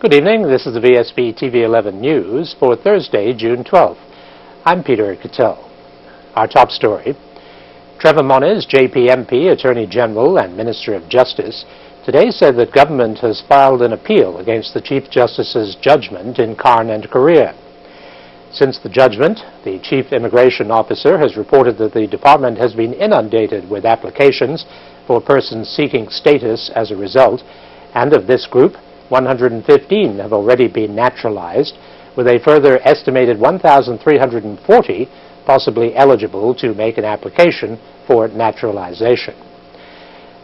Good evening. This is the Vsb Tv 11 News for Thursday, June 12th. I'm Peter Cattell. Our top story. Trevor Moniz, JP MP, Attorney General and Minister of Justice, today said that government has filed an appeal against the Chief Justice's judgment in Karn and Korea. Since the judgment, the Chief Immigration Officer has reported that the department has been inundated with applications for persons seeking status as a result, and of this group, 115 have already been naturalized, with a further estimated 1,340 possibly eligible to make an application for naturalization.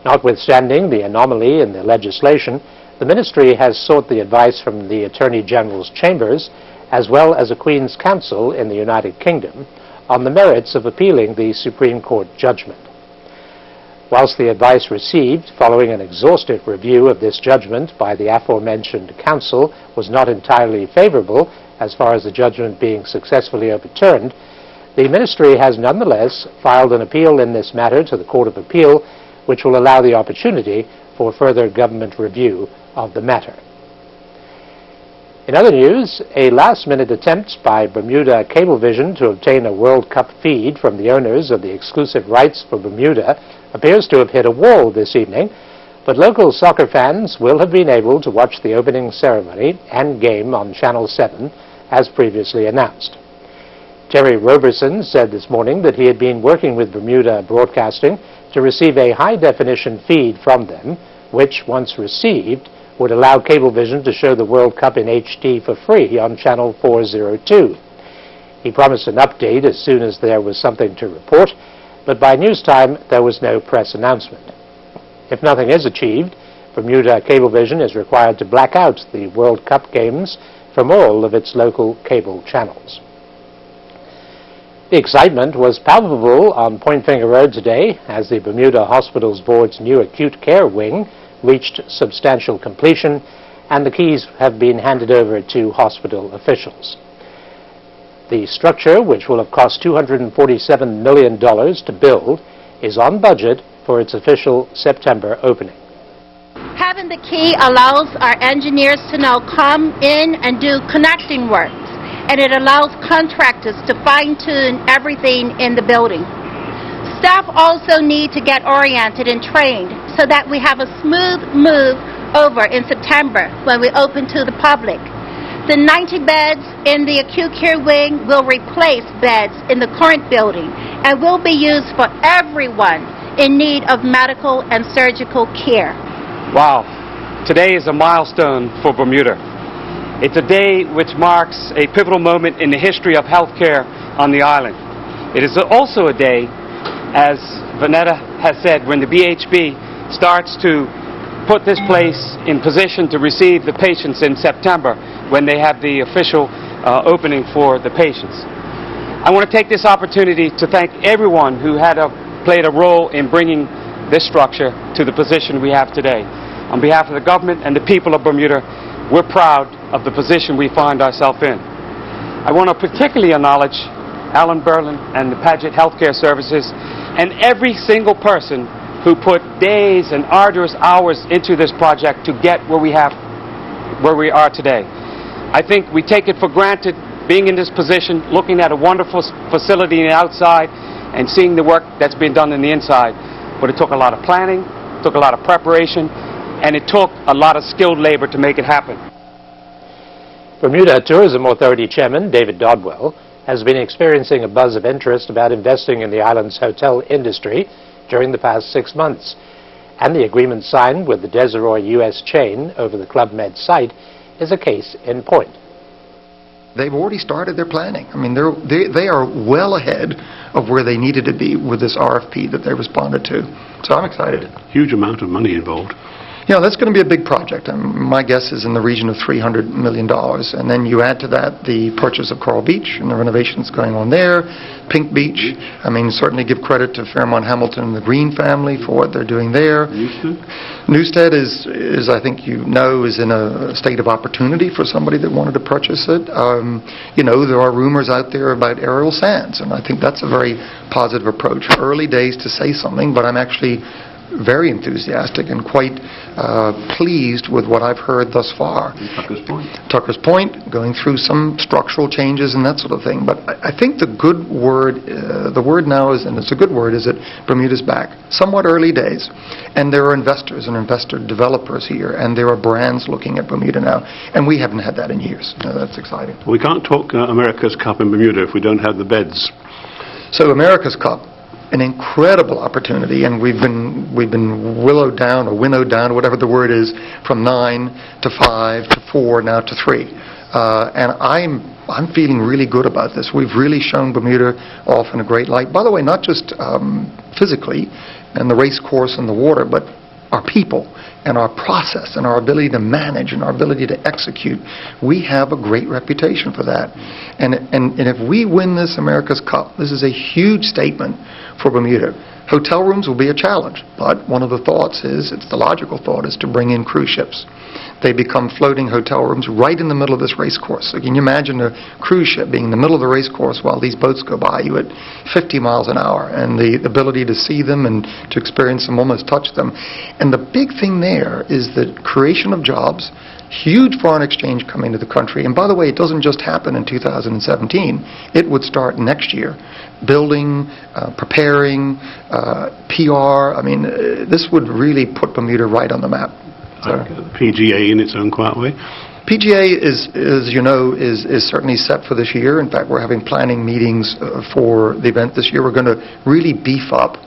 Notwithstanding the anomaly in the legislation, the Ministry has sought the advice from the Attorney General's chambers, as well as a Queen's Counsel in the United Kingdom, on the merits of appealing the Supreme Court judgment. Whilst the advice received following an exhaustive review of this judgment by the aforementioned counsel was not entirely favorable as far as the judgment being successfully overturned, the Ministry has nonetheless filed an appeal in this matter to the Court of Appeal, which will allow the opportunity for further government review of the matter. In other news, a last-minute attempt by Bermuda Cablevision to obtain a World Cup feed from the owners of the exclusive rights for Bermuda appears to have hit a wall this evening, but local soccer fans will have been able to watch the opening ceremony and game on Channel 7, as previously announced. Terry Roberson said this morning that he had been working with Bermuda Broadcasting to receive a high-definition feed from them, which, once received, would allow Cablevision to show the World Cup in HD for free on Channel 402. He promised an update as soon as there was something to report, but by news time there was no press announcement. If nothing is achieved, Bermuda Cablevision is required to black out the World Cup games from all of its local cable channels. The excitement was palpable on Point Finger Road today as the Bermuda Hospitals Board's new acute care wing reached substantial completion, and the keys have been handed over to hospital officials. The structure, which will have cost $247 million to build, is on budget for its official September opening. Having the key allows our engineers to now come in and do connecting work, and it allows contractors to fine-tune everything in the building. Staff also need to get oriented and trained so that we have a smooth move over in September when we open to the public. The 90 beds in the acute care wing will replace beds in the current building and will be used for everyone in need of medical and surgical care. Wow, today is a milestone for Bermuda. It's a day which marks a pivotal moment in the history of healthcare on the island. It is also a day, as Vanetta has said, when the BHB starts to put this place in position to receive the patients in September when they have the official opening for the patients. I want to take this opportunity to thank everyone who played a role in bringing this structure to the position we have today. On behalf of the government and the people of Bermuda, we're proud of the position we find ourselves in. I want to particularly acknowledge Alan Berlin and the Paget Healthcare Services and every single person who put days and arduous hours into this project to get where we are today. I think we take it for granted being in this position, looking at a wonderful facility on the outside and seeing the work that's been done on the inside. But it took a lot of planning, took a lot of preparation, and it took a lot of skilled labor to make it happen. Bermuda Tourism Authority Chairman David Dodwell has been experiencing a buzz of interest about investing in the island's hotel industry during the past 6 months, and the agreement signed with the Desiree U.S. chain over the Club Med site is a case in point. They've already started their planning. I mean, they are well ahead of where they needed to be with this RFP that they responded to. So I'm excited. Huge amount of money involved. You know, that's going to be a big project. My guess is in the region of $300 million. And then you add to that the purchase of Coral Beach and the renovations going on there, Pink Beach. I mean, certainly give credit to Fairmont Hamilton and the Green family for what they're doing there. Newstead is I think you know, is in a state of opportunity for somebody that wanted to purchase it. You know, there are rumors out there about aerial sands, and I think that's a very positive approach. Early days to say something, but I'm actually very enthusiastic and quite pleased with what I've heard thus far. Tucker's Point. Tucker's Point, going through some structural changes and that sort of thing. But I think the good word, the word now is, and it's a good word, is that Bermuda's back. Somewhat early days. And there are investors and investor developers here, and there are brands looking at Bermuda now. And we haven't had that in years. That's exciting. We can't talk America's Cup in Bermuda if we don't have the beds. So America's Cup, an incredible opportunity, and we've been winnowed down, or whatever the word is, from 9 to 5 to 4, now to 3. And I'm feeling really good about this. We've really shown Bermuda off in a great light. By the way, not just physically and the race course and the water, but our people and our process and our ability to manage and our ability to execute. We have a great reputation for that. And if we win this America's Cup, this is a huge statement for Bermuda. Hotel rooms will be a challenge, but one of the thoughts is, it's the logical thought, is to bring in cruise ships. They become floating hotel rooms right in the middle of this race course. So can you imagine a cruise ship being in the middle of the race course while these boats go by you at 50 miles an hour, and the ability to see them and to experience them, almost touch them. And the big thing there is the creation of jobs, huge foreign exchange coming to the country. And by the way, it doesn't just happen in 2017. It would start next year. Building, preparing, PR. I mean, this would really put Bermuda right on the map. So, the PGA in its own quiet way. PGA is, as you know, is certainly set for this year. In fact, we're having planning meetings for the event this year. We're going to really beef up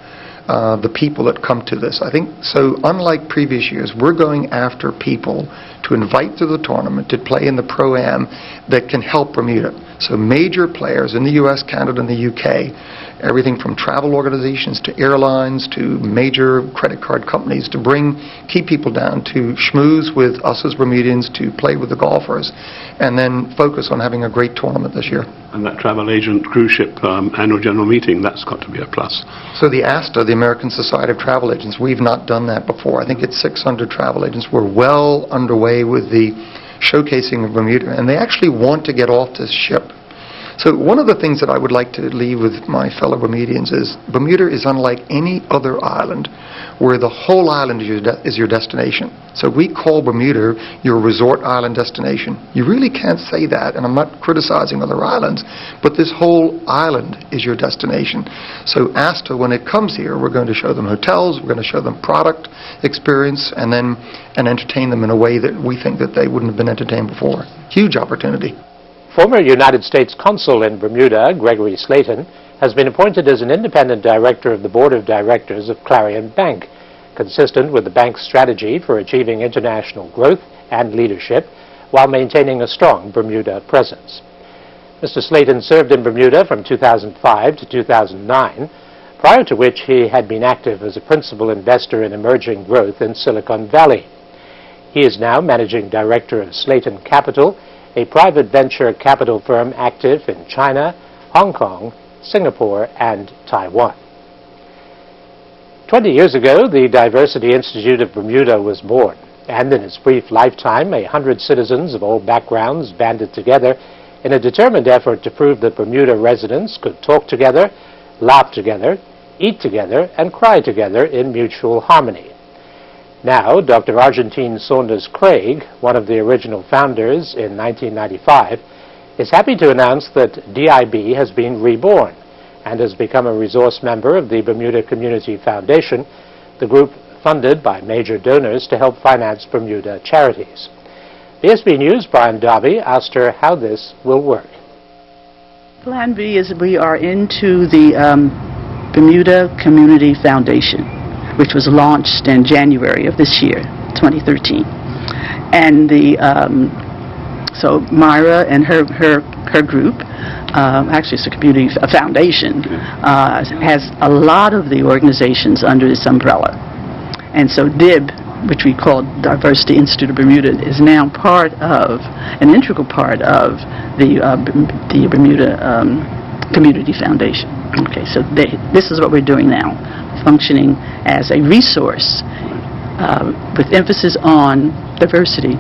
the people that come to this. I think, so unlike previous years, we're going after people to invite to the tournament, to play in the Pro-Am, that can help Bermuda. So major players in the U.S., Canada, and the UK, everything from travel organizations to airlines to major credit card companies, to bring key people down to schmooze with us as Bermudians, to play with the golfers, and then focus on having a great tournament this year. And that travel agent cruise ship annual general meeting, that's got to be a plus. So the ASTA, the American Society of Travel Agents, we've not done that before. I think it's 600 travel agents. We're well underway with the showcasing of Bermuda, and they actually want to get off this ship. So one of the things that I would like to leave with my fellow Bermudians is Bermuda is unlike any other island where the whole island is your destination. So we call Bermuda your resort island destination. You really can't say that, and I'm not criticizing other islands, but this whole island is your destination. So ASTA, when it comes here, we're going to show them hotels, we're going to show them product experience, and entertain them in a way that we think that they wouldn't have been entertained before. Huge opportunity. Former United States Consul in Bermuda, Gregory Slayton, has been appointed as an independent director of the Board of Directors of Clarion Bank, consistent with the bank's strategy for achieving international growth and leadership while maintaining a strong Bermuda presence. Mr. Slayton served in Bermuda from 2005 to 2009, prior to which he had been active as a principal investor in emerging growth in Silicon Valley. He is now managing director of Slayton Capital, a private venture capital firm active in China, Hong Kong, Singapore, and Taiwan. 20 years ago, the Diversity Institute of Bermuda was born, and in its brief lifetime, 100 citizens of all backgrounds banded together in a determined effort to prove that Bermuda residents could talk together, laugh together, eat together, and cry together in mutual harmony. Now, Dr. Argentine Saunders Craig, one of the original founders in 1995, is happy to announce that DIB has been reborn and has become a resource member of the Bermuda Community Foundation, the group funded by major donors to help finance Bermuda charities. Vsb News' Brian Darby asked her how this will work. Plan B is we are into the Bermuda Community Foundation, which was launched in January of this year, 2013. And so Myra and her group, actually it's a foundation, has a lot of the organizations under this umbrella. And so DIB, which we call Diversity Institute of Bermuda, is now part of, an integral part of the Bermuda Community Foundation. Okay, so this is what we're doing now, functioning as a resource with emphasis on diversity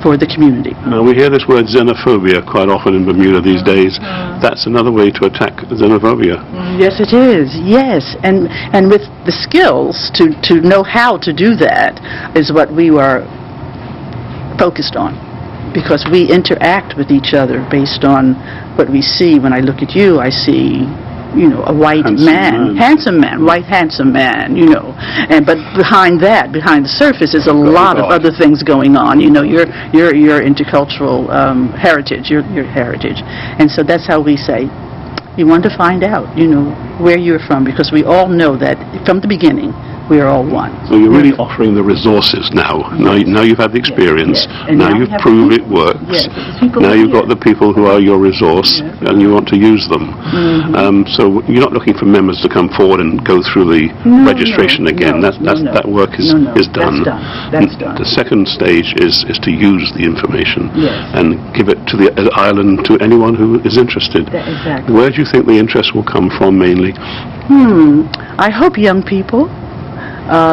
for the community. Now, we hear this word xenophobia quite often in Bermuda these days. That's another way to attack xenophobia. Yes, it is. Yes, and with the skills to know how to do that is what we were focused on, because we interact with each other based on what we see. When I look at you, I see, you know, a white handsome man, white handsome man, you know. But behind that, behind the surface, is a lot of other things going on. You know, your intercultural heritage, your heritage, and so that's how we say, you want to find out, you know, where you're from, because we all know that from the beginning we are all one. So you're really offering the resources now. Yes. Now you've had the experience. Yes. Now you've proved it works. Yes. Now you've got the people who are your resource, and you want to use them. So you're not looking for members to come forward and go through the registration again. That work is done. That's done. The second stage is to use the information and give it to the island to anyone who is interested. Exactly. Where do you think the interest will come from mainly? I hope young people.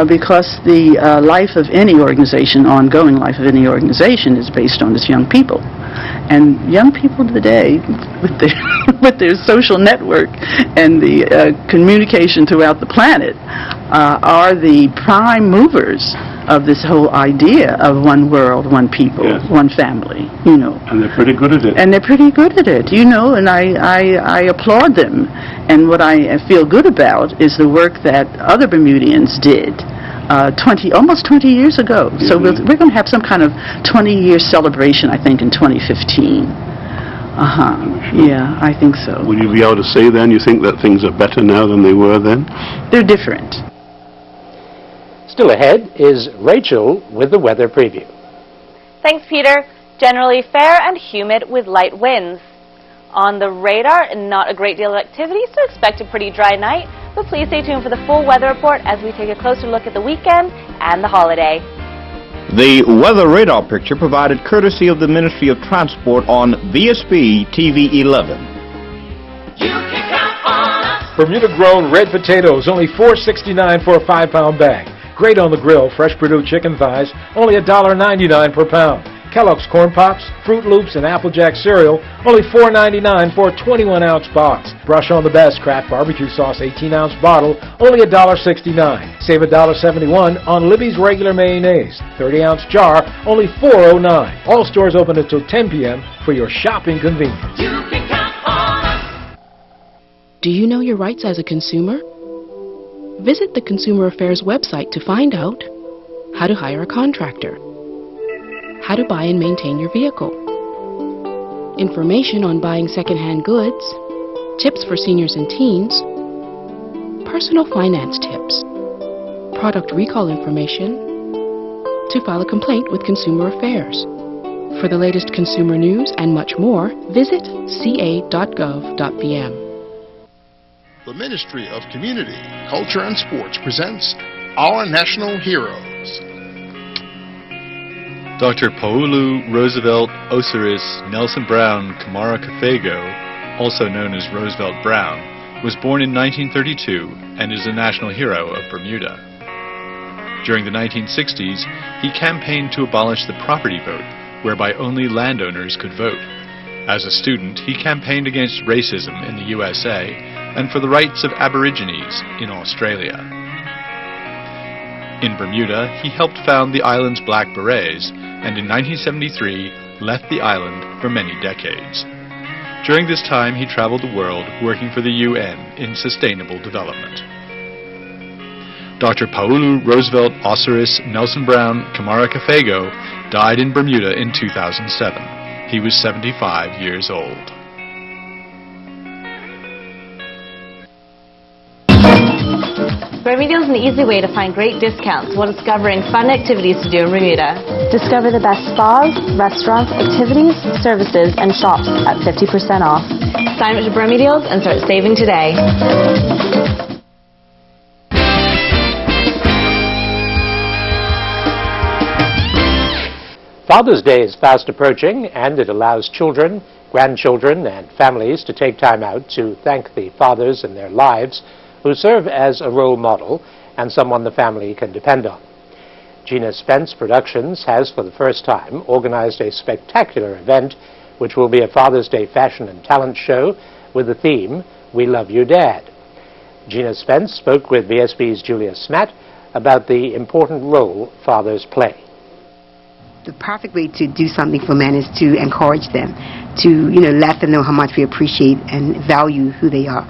Because the life of any organization, ongoing life of any organization, is based on its young people. And young people today, with their social network and the communication throughout the planet, are the prime movers of this whole idea of one world, one people, one family, you know. And they're pretty good at it. And they're pretty good at it, you know, and I applaud them. And what I feel good about is the work that other Bermudians did almost 20 years ago. So we're going to have some kind of 20-year celebration, I think, in 2015. Yeah, I think so. Will you be able to say then you think that things are better now than they were then? They're different. Still ahead is Rachel with the weather preview. Thanks, Peter. Generally fair and humid with light winds. On the radar, not a great deal of activity, so expect a pretty dry night. But please stay tuned for the full weather report as we take a closer look at the weekend and the holiday. The weather radar picture provided courtesy of the Ministry of Transport on Vsb Tv 11. Bermuda-grown red potatoes, only $4.69 for a 5-pound bag. Great on the grill, fresh Purdue chicken thighs, only $1.99 per pound. Kellogg's Corn Pops, Fruit Loops, and Applejack cereal, only $4.99 for a 21-ounce box. Brush on the best Kraft barbecue sauce 18-ounce bottle, only $1.69. Save $1.71 on Libby's regular mayonnaise, 30-ounce jar, only $4.09. All stores open until 10 p.m. for your shopping convenience. You can count on us. Do you know your rights as a consumer? Visit the Consumer Affairs website to find out how to hire a contractor, how to buy and maintain your vehicle, information on buying second-hand goods, tips for seniors and teens, personal finance tips, product recall information, to file a complaint with Consumer Affairs. For the latest consumer news and much more, visit ca.gov.bm. The Ministry of Community, Culture and Sports presents Our National Heroes. Dr. Paulu Roosevelt Osiris Nelson Brown Kamara Kafego, also known as Roosevelt Brown, was born in 1932 and is a national hero of Bermuda. During the 1960s, he campaigned to abolish the property vote, whereby only landowners could vote. As a student, he campaigned against racism in the USA and for the rights of Aborigines in Australia. In Bermuda, he helped found the island's Black Berets, and in 1973 left the island for many decades. During this time, he traveled the world working for the UN in sustainable development. Dr. Paulu Roosevelt Osiris Nelson Brown Kamara Kafego died in Bermuda in 2007. He was 75 years old. Bermuda is an easy way to find great discounts while discovering fun activities to do in Bermuda. Discover the best spas, restaurants, activities, services, and shops at 50% off. Sign up to Bermudeals and start saving today. Father's Day is fast approaching, and it allows children, grandchildren, and families to take time out to thank the fathers in their lives who serve as a role model and someone the family can depend on. Gina Spence Productions has, for the first time, organized a spectacular event which will be a Father's Day fashion and talent show with the theme, We Love You, Dad. Gina Spence spoke with VSB's Julia Smatt about the important role fathers play. The perfect way to do something for men is to encourage them, to let them know how much we appreciate and value who they are.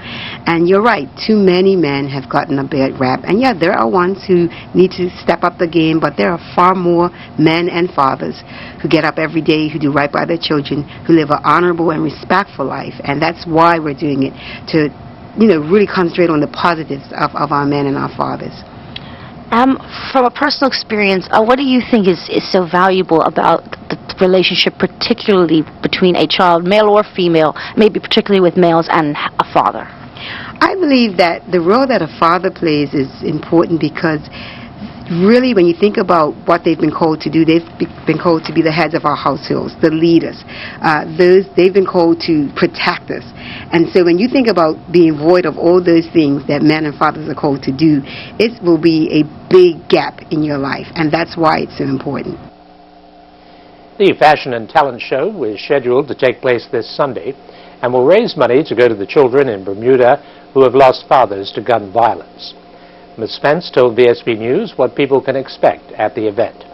And you're right, too many men have gotten a bad rap. And yeah, there are ones who need to step up the game, but there are far more men and fathers who get up every day, who do right by their children, who live an honorable and respectful life. And that's why we're doing it, to really concentrate on the positives of our men and our fathers. From a personal experience, what do you think is so valuable about the relationship, particularly between a child, male or female, maybe particularly with males and a father? I believe that the role that a father plays is important because really, when you think about what they've been called to do, they've been called to be the heads of our households, the leaders. They've been called to protect us. And so when you think about being void of all those things that men and fathers are called to do, it will be a big gap in your life, and that's why it's so important. The Fashion and Talent Show is scheduled to take place this Sunday and will raise money to go to the children in Bermuda who have lost fathers to gun violence. Ms. Spence told VSB News what people can expect at the event.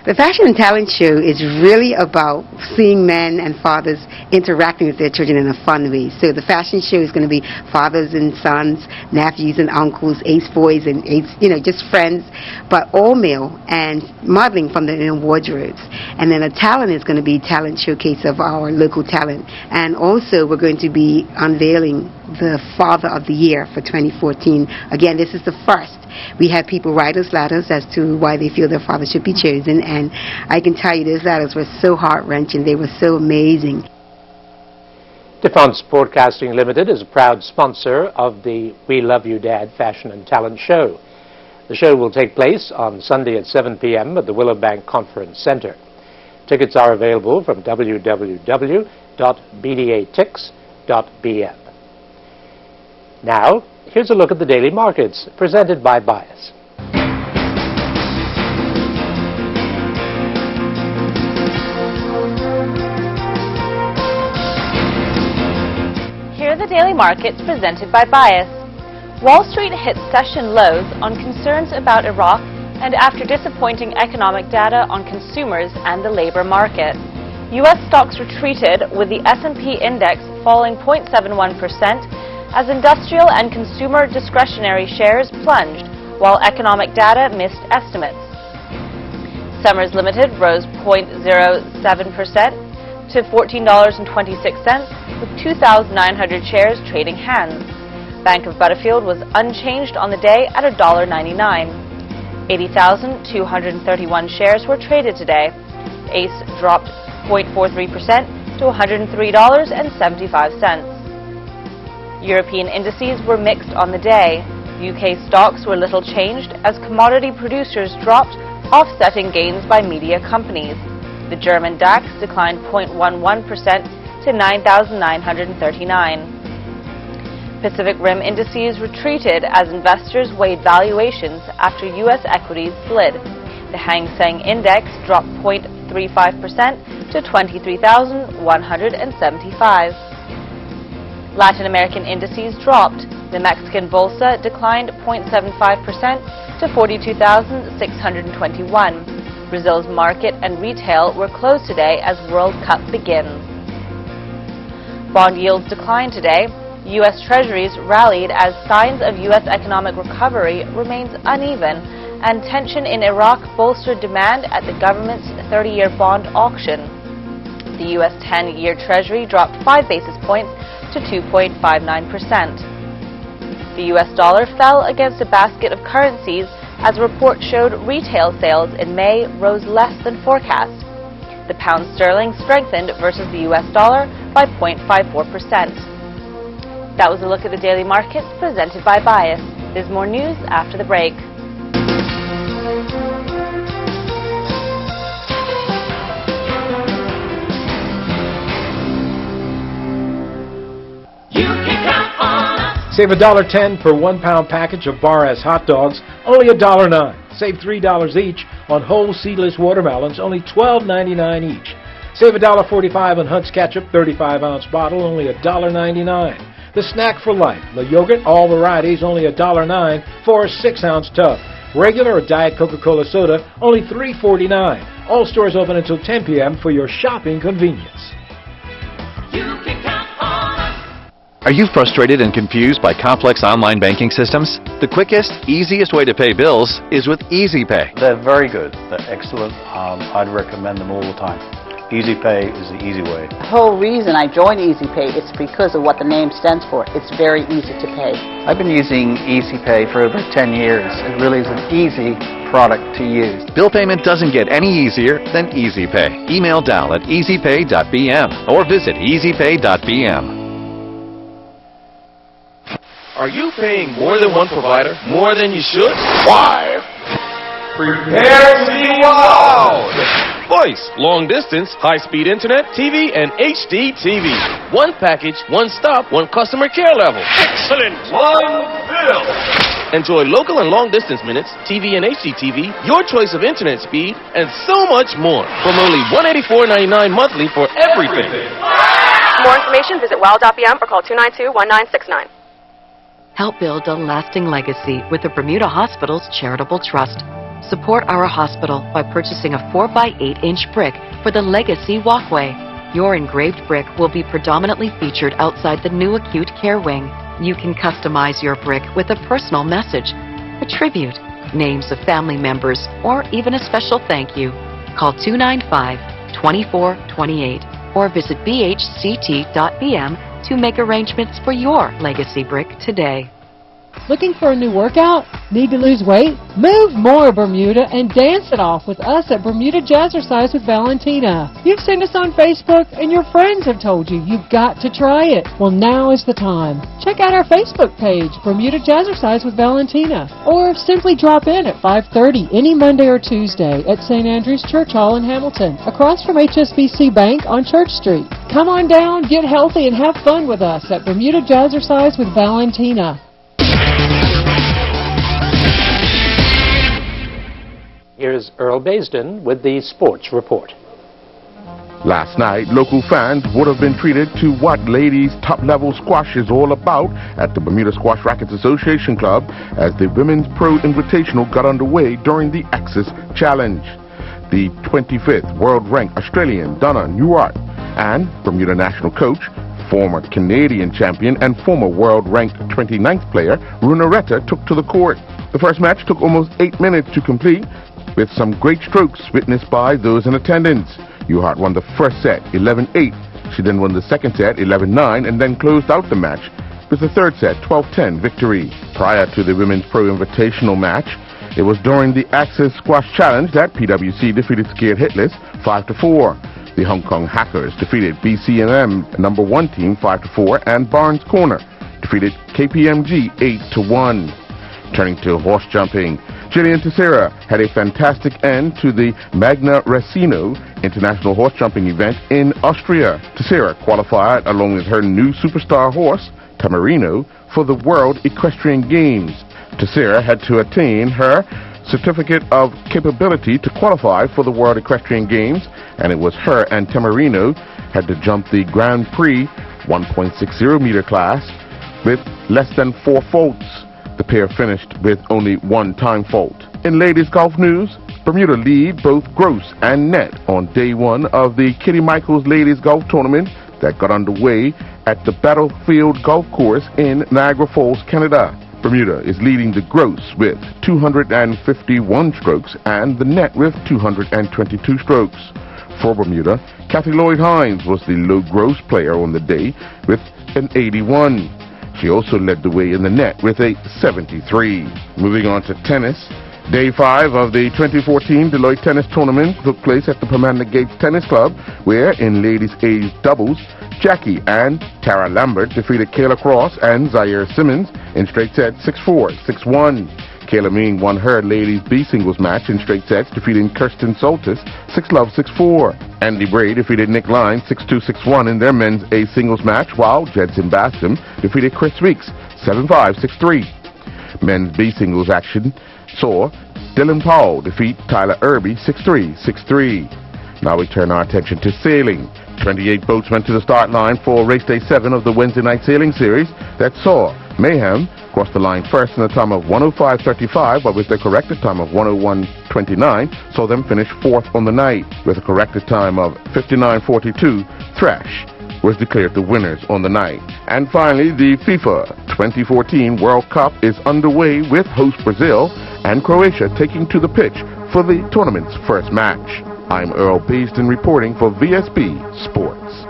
The Fashion and Talent Show is really about seeing men and fathers interacting with their children in a fun way. So the fashion show is going to be fathers and sons, nephews and uncles, ace boys and ace, just friends, but all male, and modeling from their own wardrobes. And then a talent is going to be talent showcase of our local talent. And also we're going to be unveiling the Father of the Year for 2014. Again, this is the first. We had people write us letters as to why they feel their father should be chosen, and I can tell you those letters were so heart-wrenching. They were so amazing. DeFonts Broadcasting Limited is a proud sponsor of the We Love You Dad Fashion and Talent Show. The show will take place on Sunday at 7 p.m. at the Willowbank Conference Center. Tickets are available from www.bdatix.bm. Now, here's a look at the daily markets, presented by Bias. Here are the daily markets presented by Bias. Wall Street hit session lows on concerns about Iraq and after disappointing economic data on consumers and the labor market. U.S. stocks retreated with the S&P index falling 0.71%, as industrial and consumer discretionary shares plunged, while economic data missed estimates. Summers Limited rose 0.07% to $14.26, with 2,900 shares trading hands. Bank of Butterfield was unchanged on the day at $1.99. 80,231 shares were traded today. ACE dropped 0.43% to $103.75. European indices were mixed on the day. UK stocks were little changed as commodity producers dropped, offsetting gains by media companies. The German DAX declined 0.11% to 9,939. Pacific Rim indices retreated as investors weighed valuations after U.S. equities slid. The Hang Seng Index dropped 0.35% to 23,175. Latin American indices dropped. The Mexican Bolsa declined 0.75% to 42,621. Brazil's market and retail were closed today as World Cup begins. Bond yields declined today. U.S. Treasuries rallied as signs of U.S. economic recovery remains uneven, and tension in Iraq bolstered demand at the government's 30-year bond auction. The U.S. 10-year Treasury dropped 5 basis points to 2.59%. The U.S. dollar fell against a basket of currencies as a report showed retail sales in May rose less than forecast. The pound sterling strengthened versus the U.S. dollar by 0.54%. That was a look at the daily markets presented by Bias. There's more news after the break. Save $1.10 per 1-pound package of Bar S hot dogs, only $1.09. Save $3 each on whole seedless watermelons, only $12.99 each. Save $1.45 on Hunt's Ketchup, 35-ounce bottle, only $1.99. The Snack for Life, the yogurt, all varieties, only $1.09 for a 6-ounce tub. Regular or Diet Coca-Cola soda, only $3.49. All stores open until 10 p.m. for your shopping convenience. Are you frustrated and confused by complex online banking systems? The quickest, easiest way to pay bills is with EasyPay. They're very good. They're excellent. I'd recommend them all the time. EasyPay is the easy way. The whole reason I joined EasyPay is because of what the name stands for. It's very easy to pay. I've been using EasyPay for over 10 years. It really is an easy product to use. Bill payment doesn't get any easier than EasyPay. Email Dal at easypay.bm or visit easypay.bm. Are you paying more than one provider? More than you should? Why? Prepare to be wowed! Voice, long distance, high-speed internet, TV, and HD TV. One package, one stop, one customer care level. Excellent! One bill! Enjoy local and long-distance minutes, TV and HD TV, your choice of internet speed, and so much more. From only $184.99 monthly for everything. For more information, visit wow.bm or call 292-1969. Help build a lasting legacy with the Bermuda Hospital's Charitable Trust. Support our hospital by purchasing a 4x8-inch brick for the Legacy Walkway. Your engraved brick will be predominantly featured outside the new acute care wing. You can customize your brick with a personal message, a tribute, names of family members, or even a special thank you. Call 295-2428 or visit bhct.bm to make arrangements for your legacy brick today. Looking for a new workout? Need to lose weight? Move more, Bermuda, and dance it off with us at Bermuda Jazzercise with Valentina. You've seen us on Facebook, and your friends have told you you've got to try it. Well, now is the time. Check out our Facebook page, Bermuda Jazzercise with Valentina, or simply drop in at 5:30 any Monday or Tuesday at St. Andrew's Church Hall in Hamilton, across from HSBC Bank on Church Street. Come on down, get healthy, and have fun with us at Bermuda Jazzercise with Valentina. Here's Earl Baisden with the Sports Report. Last night, local fans would have been treated to what ladies' top-level squash is all about at the Bermuda Squash Rackets Association Club as the Women's Pro Invitational got underway during the Axis Challenge. The 25th world-ranked Australian Donna Newart and Bermuda national coach, former Canadian champion and former world-ranked 29th player Runaretta took to the court. The first match took almost 8 minutes to complete, with some great strokes witnessed by those in attendance. Newhart won the first set 11-8. She then won the second set 11-9 and then closed out the match with the third set 12-10 victory. Prior to the Women's Pro Invitational match, it was during the Axis Squash Challenge that PwC defeated Scared Hitless 5-4. The Hong Kong Hackers defeated BCMM number 1 team 5-4, and Barnes Corner defeated KPMG 8-1. Turning to horse jumping, Gillian Teixeira had a fantastic end to the Magna Racino International Horse Jumping event in Austria. Teixeira qualified along with her new superstar horse, Tamarino, for the World Equestrian Games. Teixeira had to attain her certificate of capability to qualify for the World Equestrian Games, and it was her and Tamarino had to jump the Grand Prix 1.60 meter class with less than 4 faults. The pair finished with only 1 time fault. In ladies golf news, Bermuda lead both gross and net on day 1 of the Kitty Michaels Ladies Golf Tournament that got underway at the Battlefield Golf Course in Niagara Falls, Canada. Bermuda is leading the gross with 251 strokes and the net with 222 strokes. For Bermuda, Kathy Lloyd-Hines was the low gross player on the day with an 81. She also led the way in the net with a 73. Moving on to tennis, Day 5 of the 2014 Deloitte Tennis Tournament took place at the Permanent Gates Tennis Club, where in ladies' age doubles, Jackie and Tara Lambert defeated Kayla Cross and Zaire Simmons in straight sets 6-4, 6-1. Kayla Ming won her ladies' B singles match in straight sets, defeating Kirsten Soltis 6-love, 6-4. Andy Bray defeated Nick Line 6-2, 6-1 in their men's A singles match, while Jedson Bascom defeated Chris Weeks 7-5, 6-3. Men's B singles action saw Dylan Paul defeat Tyler Irby 6-3, 6-3. Now we turn our attention to sailing. 28 boats went to the start line for race day 7 of the Wednesday night sailing series that saw Mayhem cross the line first in a time of 105.35, but with the corrected time of 101.29, saw them finish fourth on the night. With a corrected time of 59.42, Thrash was declared the winners on the night. And finally, the FIFA 2014 World Cup is underway with host Brazil and Croatia taking to the pitch for the tournament's first match. I'm Earl Beeston reporting for VSB Sports.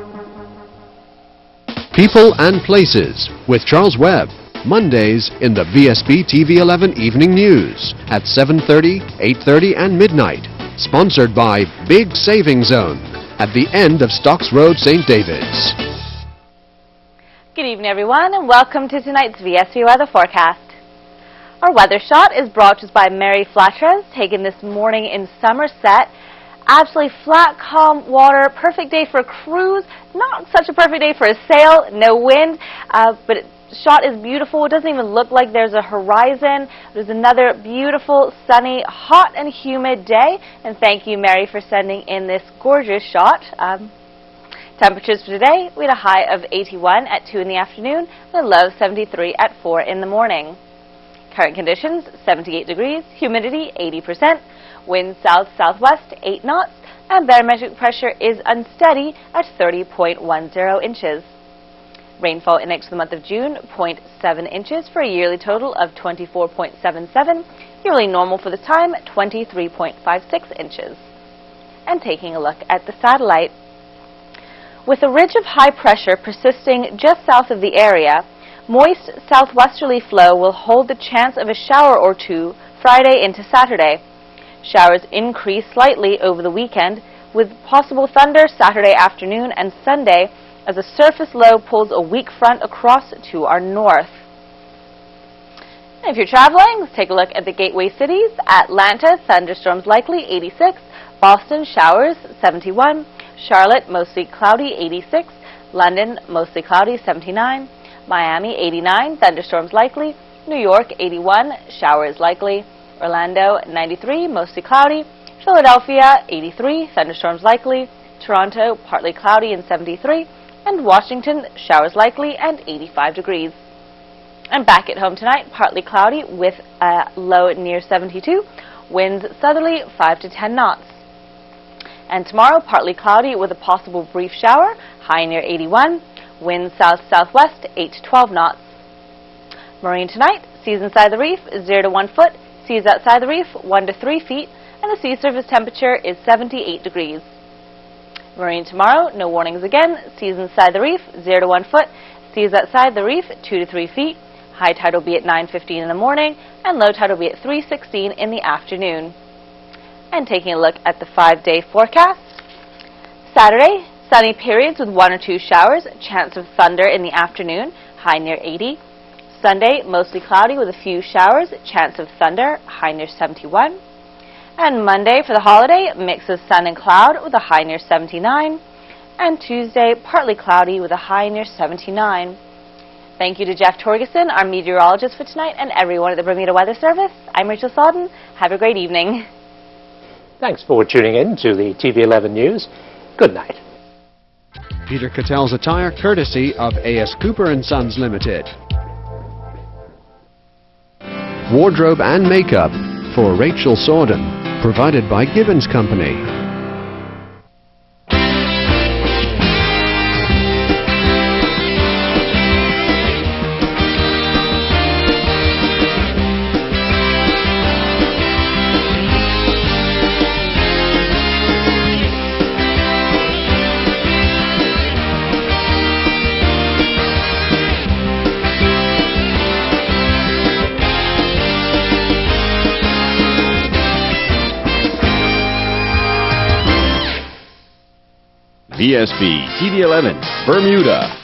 People and Places with Charles Webb. Mondays in the Vsb TV 11 Evening News at 7:30, 8:30 and midnight. Sponsored by Big Saving Zone at the end of Stocks Road, St. David's. Good evening, everyone, and welcome to tonight's VSB weather forecast. Our weather shot is brought to us by Mary Flatres, taken this morning in Somerset. Absolutely flat, calm water, perfect day for a cruise, not such a perfect day for a sail, no wind, but the shot is beautiful. It doesn't even look like there's a horizon. There's another beautiful, sunny, hot and humid day, and thank you, Mary, for sending in this gorgeous shot. Temperatures for today, we had a high of 81 at 2 in the afternoon and a low of 73 at 4 in the morning. Current conditions, 78 degrees, humidity 80%, wind south-southwest 8 knots, and barometric pressure is unsteady at 30.10 inches. Rainfall index for the month of June, 0.7 inches for a yearly total of 24.77. Yearly normal for this time, 23.56 inches. And taking a look at the satellite. With a ridge of high pressure persisting just south of the area, moist southwesterly flow will hold the chance of a shower or two Friday into Saturday. Showers increase slightly over the weekend, with possible thunder Saturday afternoon and Sunday as a surface low pulls a weak front across to our north. And if you're traveling, let's take a look at the gateway cities. Atlanta, thunderstorms likely, 86. Boston, showers, 71. Charlotte, mostly cloudy, 86. London, mostly cloudy, 79. Miami, 89. Thunderstorms likely. New York, 81. Showers likely. Orlando, 93. Mostly cloudy. Philadelphia, 83. Thunderstorms likely. Toronto, partly cloudy and 73. And Washington, showers likely and 85 degrees. And back at home tonight, partly cloudy with a low near 72. Winds southerly 5 to 10 knots. And tomorrow, partly cloudy with a possible brief shower, high near 81. Winds south-southwest 8 to 12 knots. Marine tonight, seas inside the reef 0 to 1 foot, seas outside the reef 1 to 3 feet, and the sea surface temperature is 78 degrees. Marine tomorrow, no warnings again, seas inside the reef 0 to 1 foot, seas outside the reef 2 to 3 feet, high tide will be at 9:15 in the morning, and low tide will be at 3:16 in the afternoon. And taking a look at the 5-day forecast. Saturday, sunny periods with 1 or 2 showers, chance of thunder in the afternoon, high near 80. Sunday, mostly cloudy with a few showers, chance of thunder, high near 71. And Monday for the holiday, mix of sun and cloud with a high near 79. And Tuesday, partly cloudy with a high near 79. Thank you to Jeff Torgerson, our meteorologist for tonight, and everyone at the Bermuda Weather Service. I'm Rachel Sawden. Have a great evening. Thanks for tuning in to the TV 11 News. Good night. Peter Cattell's attire courtesy of A.S. Cooper & Sons Limited. Wardrobe and makeup for Rachel Sawden, provided by Gibbons Company. VSB TV 11, Bermuda.